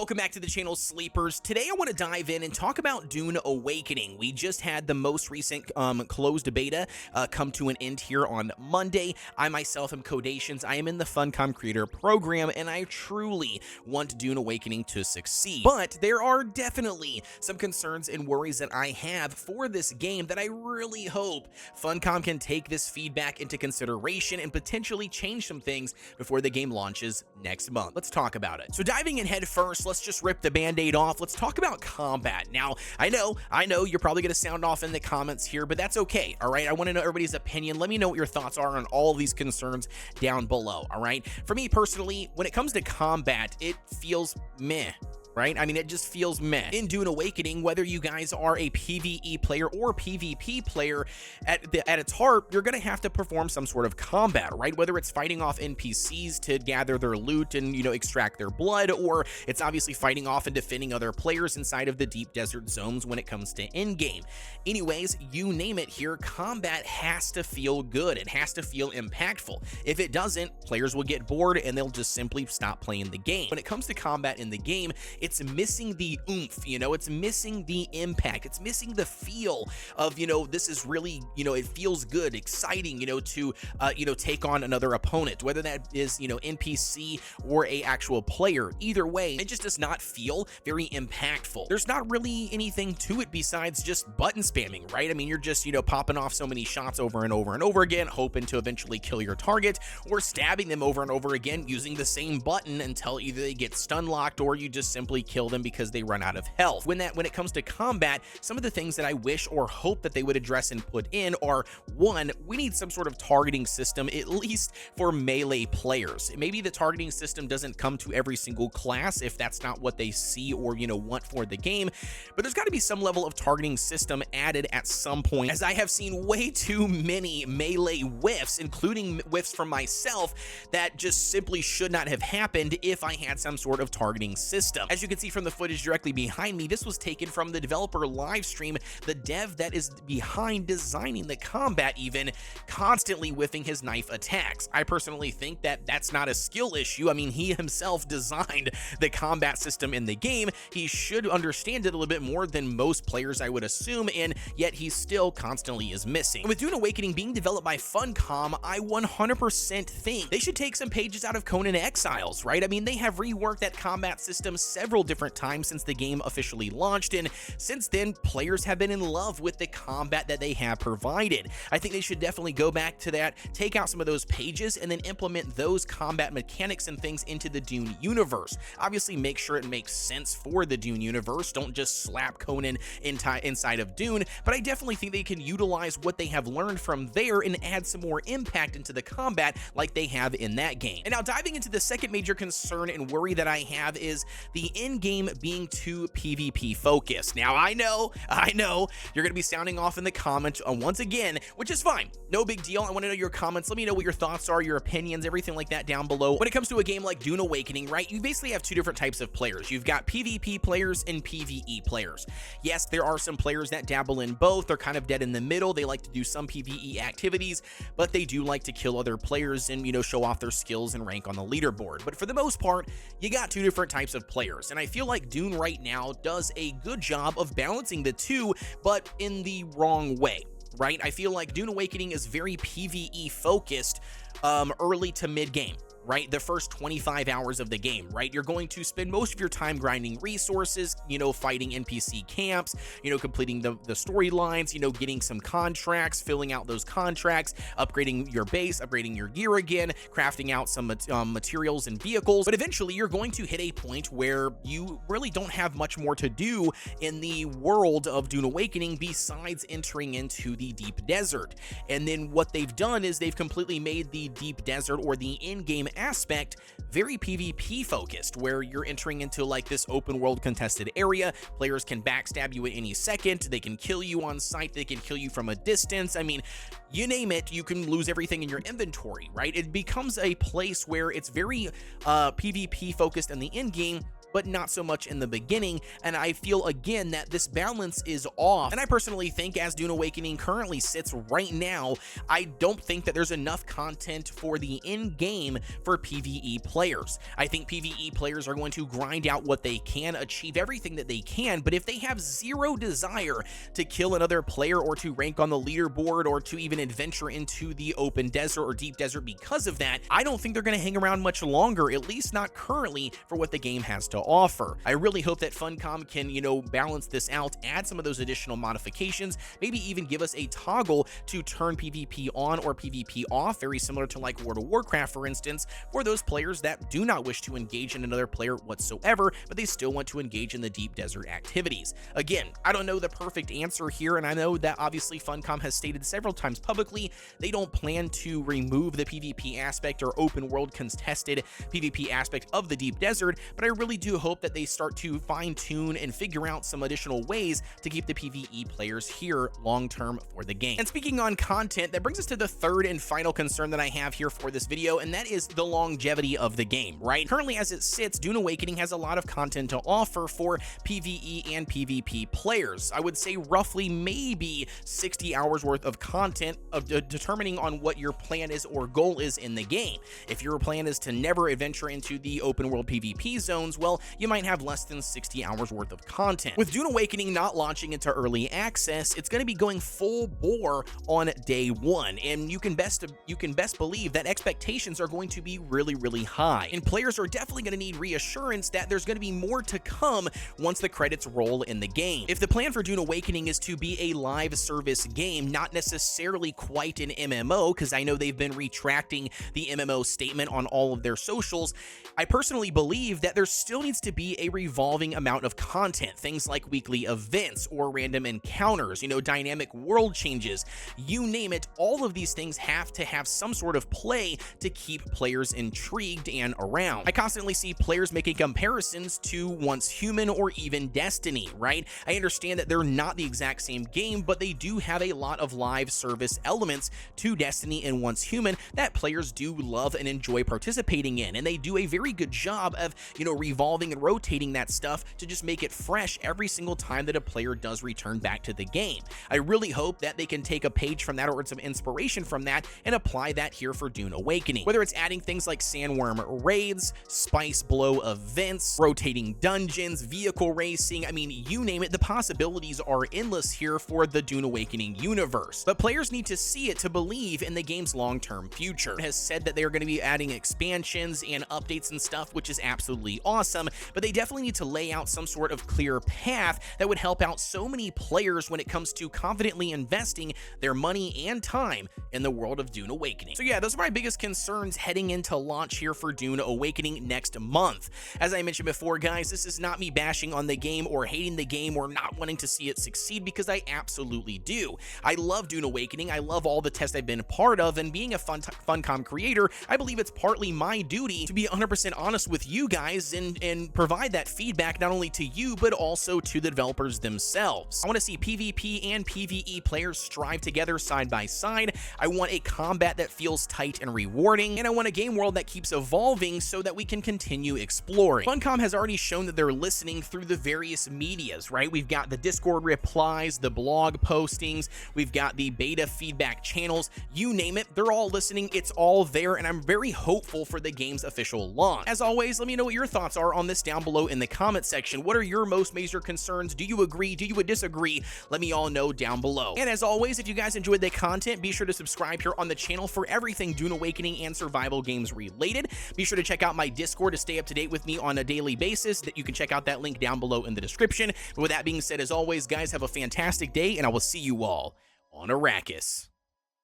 welcome back to the channel, Sleepers. Today I want to dive in and talk about Dune Awakening. We just had the most recent closed beta come to an end here on Monday. I myself am Kodeations. I am in the Funcom Creator program, and I truly want Dune Awakening to succeed. But there are definitely some concerns and worries that I have for this game that I really hope Funcom can take this feedback into consideration and potentially change some things before the game launches next month. Let's talk about it. So diving in head first, let's just rip the band-aid off. Let's talk about combat. Now, I know you're probably going to sound off in the comments here, but that's okay, all right? I want to know everybody's opinion. Let me know what your thoughts are on all of these concerns down below, all right? For me personally, when it comes to combat, it feels meh. Right? I mean, it just feels meh. In Dune Awakening, whether you guys are a PvE player or PvP player, at its heart, you're going to have to perform some sort of combat, right? Whether it's fighting off NPCs to gather their loot and, extract their blood, or it's obviously fighting off and defending other players inside of the deep desert zones when it comes to endgame. Anyways, you name it here, combat has to feel good. It has to feel impactful. If it doesn't, players will get bored and they'll just simply stop playing the game. When it comes to combat in the game, it's missing the oomph, it's missing the impact, it's missing the feel of, this is really, it feels good, exciting, to, take on another opponent, whether that is, NPC or a actual player. Either way, it just does not feel very impactful. There's not really anything to it besides just button spamming, right? I mean, you're just, popping off so many shots over and over and over again, hoping to eventually kill your target, or stabbing them over and over again using the same button until either they get stun locked or you just simply kill them because they run out of health. When it comes to combat, some of the things that I wish or hope that they would address and put in are, one, we need some sort of targeting system, at least for melee players. Maybe the targeting system doesn't come to every single class if that's not what they see or, want for the game, but there's got to be some level of targeting system added at some point, as I have seen way too many melee whiffs, including whiffs from myself, that just simply should not have happened if I had some sort of targeting system. As you can see from the footage directly behind me, this was taken from the developer live stream, the dev that is behind designing the combat even, constantly whiffing his knife attacks. I personally think that that's not a skill issue. I mean, he himself designed the combat system in the game. He should understand it a little bit more than most players, I would assume, and yet he still constantly is missing. With Dune Awakening being developed by Funcom, I 100% think they should take some pages out of Conan Exiles, right? I mean, they have reworked that combat system several different times since the game officially launched, and since then players have been in love with the combat that they have provided. I think they should definitely go back to that, take out some of those pages, and then implement those combat mechanics and things into the Dune universe. Obviously make sure it makes sense for the Dune universe, don't just slap Conan inside of Dune, but I definitely think they can utilize what they have learned from there and add some more impact into the combat like they have in that game. And now diving into the second major concern and worry that I have is the endgame being too PvP focused. Now, I know, you're going to be sounding off in the comments once again, which is fine. No big deal. I want to know your comments. Let me know what your thoughts are, your opinions, everything like that down below. When it comes to a game like Dune Awakening, right, you basically have two different types of players. You've got PvP players and PvE players. Yes, there are some players that dabble in both. They're kind of dead in the middle. They like to do some PvE activities, but they do like to kill other players and, show off their skills and rank on the leaderboard. But for the most part, you got two different types of players, and I feel like Dune right now does a good job of balancing the two, but in the wrong way, right? I feel like Dune Awakening is very PvE focused early to mid game. Right, the first 25 hours of the game, right? You're going to spend most of your time grinding resources, fighting NPC camps, completing the storylines, getting some contracts, filling out those contracts, upgrading your base, upgrading your gear again, crafting out some materials and vehicles. But eventually you're going to hit a point where you really don't have much more to do in the world of Dune Awakening besides entering into the deep desert. And then what they've done is they've completely made the deep desert, or the in-game aspect, very PvP focused, where you're entering into like this open world contested area. Players can backstab you at any second, they can kill you on sight, they can kill you from a distance. I mean, you name it, you can lose everything in your inventory, right? It becomes a place where it's very PvP focused in the end game, but not so much in the beginning, and I feel again that this balance is off. And I personally think, as Dune Awakening currently sits right now, I don't think that there's enough content for the end game for PvE players. I think PvE players are going to grind out what they can, achieve everything that they can, but if they have zero desire to kill another player or to rank on the leaderboard or to even adventure into the open desert or deep desert because of that, I don't think they're going to hang around much longer, at least not currently, for what the game has to offer. I really hope that Funcom can, balance this out, add some of those additional modifications, maybe even give us a toggle to turn PvP on or PvP off, very similar to like World of Warcraft, for instance, for those players that do not wish to engage in another player whatsoever, but they still want to engage in the deep desert activities. Again, I don't know the perfect answer here, and I know that obviously Funcom has stated several times publicly they don't plan to remove the PvP aspect or open world contested PvP aspect of the deep desert, but I really do hope that they start to fine-tune and figure out some additional ways to keep the PvE players here long-term for the game. And speaking on content, that brings us to the third and final concern that I have here for this video, and that is the longevity of the game, right? Currently, as it sits, Dune Awakening has a lot of content to offer for PvE and PvP players. I would say roughly maybe 60 hours worth of content of determining on what your plan is or goal is in the game. If your plan is to never adventure into the open world PvP zones, well, you might have less than 60 hours worth of content. With Dune Awakening not launching into early access, it's going to be going full bore on day one, and you can best believe that expectations are going to be really high, and players are definitely going to need reassurance that there's going to be more to come once the credits roll in the game. If the plan for Dune Awakening is to be a live service game, not necessarily quite an MMO, because I know they've been retracting the MMO statement on all of their socials, I personally believe that there still needs to be a revolving amount of content, things like weekly events or random encounters, dynamic world changes, you name it. All of these things have to have some sort of play to keep players intrigued and around. I constantly see players making comparisons to Once Human or even Destiny, right? I understand that they're not the exact same game, but they do have a lot of live service elements to Destiny and Once Human that players do love and enjoy participating in, and they do a very good job of, revolving and rotating that stuff to just make it fresh every single time that a player does return back to the game. I really hope that they can take a page from that or some inspiration from that and apply that here for Dune Awakening. Whether it's adding things like sandworm raids, spice blow events, rotating dungeons, vehicle racing, I mean, you name it, the possibilities are endless here for the Dune Awakening universe. But players need to see it to believe in the game's long-term future. It has said that they are going to be adding expansions and updates and stuff, which is absolutely awesome, but they definitely need to lay out some sort of clear path that would help out so many players when it comes to confidently investing their money and time in the world of Dune Awakening. So yeah, those are my biggest concerns heading into launch here for Dune Awakening next month. As I mentioned before, guys, this is not me bashing on the game or hating the game or not wanting to see it succeed, because I absolutely do. I love Dune Awakening. I love all the tests I've been a part of, and being a Funcom creator, I believe it's partly my duty to be 100% honest with you guys and provide that feedback not only to you, but also to the developers themselves. I want to see PvP and PvE players strive together side by side. I want a combat that feels tight and rewarding, and I want a game world that keeps evolving so that we can continue exploring. Funcom has already shown that they're listening through the various medias, right? We've got the Discord replies, the blog postings, we've got the beta feedback channels, you name it, they're all listening, it's all there, and I'm very hopeful for the game's official launch. As always, let me know what your thoughts are on this down below in the comment section. What are your most major concerns? Do you agree? Do you disagree? Let me all know down below. And as always, if you guys enjoyed the content, be sure to subscribe here on the channel for everything Dune Awakening and survival games related. Be sure to check out my Discord to stay up to date with me on a daily basis. That you can check out that link down below in the description. But with that being said, as always, guys, have a fantastic day, and I will see you all on Arrakis.